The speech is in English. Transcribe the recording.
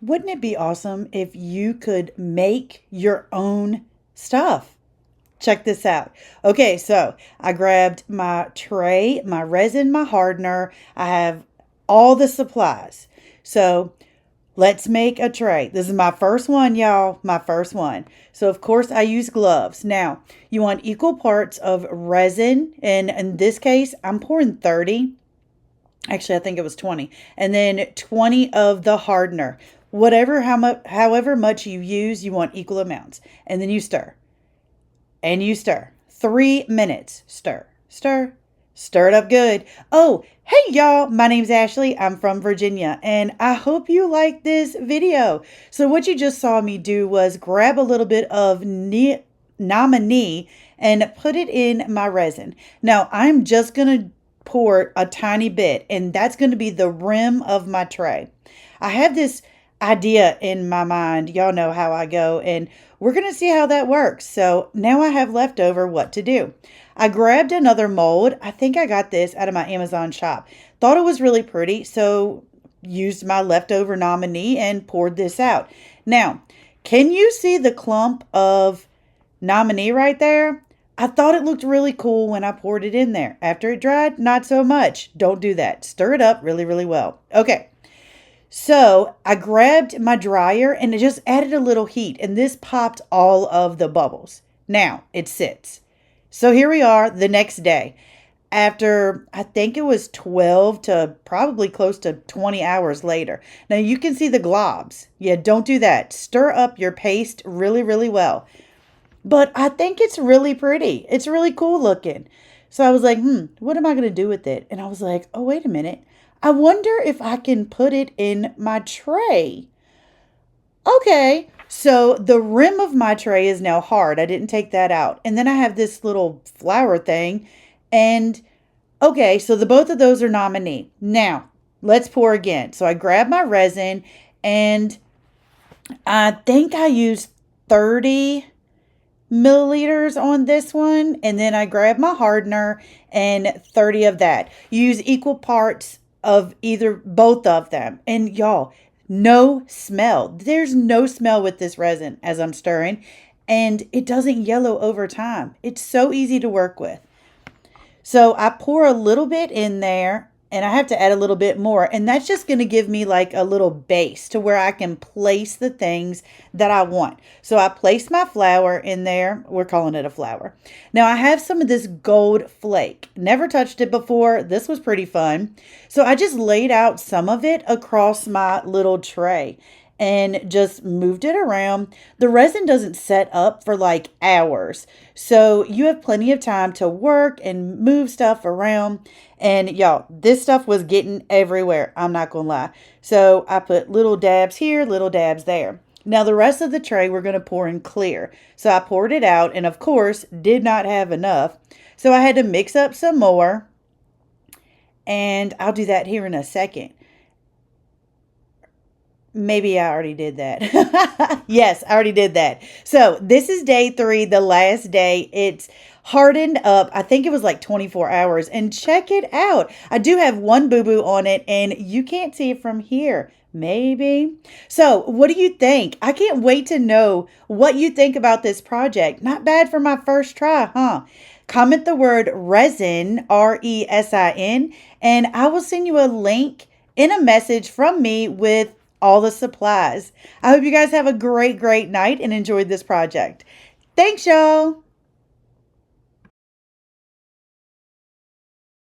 Wouldn't it be awesome if you could make your own stuff? Check this out. Okay, so I grabbed my tray, my resin, my hardener. I have all the supplies. So let's make a tray. This is my first one, y'all. My first one. So, of course, I use gloves. Now, you want equal parts of resin. And in this case, I'm pouring 30. Actually, I think it was 20. And then 20 of the hardener. However much you use, you want equal amounts. And then you stir and you stir. 3 minutes. Stir, stir, stir it up good. Oh, hey y'all, my name's Ashley. I'm from Virginia and I hope you like this video. So what you just saw me do was grab a little bit of nominee and put it in my resin. Now I'm just going to pour a tiny bit and that's going to be the rim of my tray. I have this idea in my mind. Y'all know how I go, and we're going to see how that works. So now I have leftover what to do. I grabbed another mold. I think I got this out of my Amazon shop. Thought it was really pretty, so used my leftover nominee and poured this out. Now, can you see the clump of nominee right there? I thought it looked really cool when I poured it in there. After it dried, not so much. Don't do that. Stir it up really, really well. Okay. So I grabbed my dryer and it just added a little heat and this popped all of the bubbles. Now it sits. So here we are the next day. After I think it was 12 to probably close to 20 hours later. Now you can see the globs. Yeah, don't do that. Stir up your paste really, really well. But I think it's really pretty. It's really cool looking. So I was like, what am I going to do with it? And I was like, oh, wait a minute. I wonder if I can put it in my tray. Okay, so the rim of my tray is now hard. I didn't take that out. And then I have this little flower thing. And okay, so the both of those are nominee. Now, let's pour again. So I grab my resin and I think I used 30 milliliters on this one. And then I grab my hardener and 30 of that. Use equal parts of either both of them. And y'all, no smell. There's no smell with this resin as I'm stirring, and it doesn't yellow over time. It's so easy to work with. So I pour a little bit in there and I have to add a little bit more. And that's just going to give me like a little base to where I can place the things that I want. So I place my flour in there. We're calling it a flour. Now I have some of this gold flake. Never touched it before. This was pretty fun. So I just laid out some of it across my little tray and just moved it around. The resin doesn't set up for like hours. So you have plenty of time to work and move stuff around. And y'all, this stuff was getting everywhere. I'm not gonna lie. So I put little dabs here, little dabs there. Now the rest of the tray we're gonna pour in clear. So I poured it out and of course did not have enough. So I had to mix up some more. And I'll do that here in a second. Maybe I already did that. Yes, I already did that. So this is day 3, the last day. It's hardened up. I think it was like 24 hours. And check it out. I do have one boo-boo on it and you can't see it from here. Maybe. So what do you think? I can't wait to know what you think about this project. Not bad for my first try, huh? Comment the word resin, RESIN, and I will send you a link in a message from me with all the supplies. I hope you guys have a great, great night and enjoyed this project. Thanks, y'all.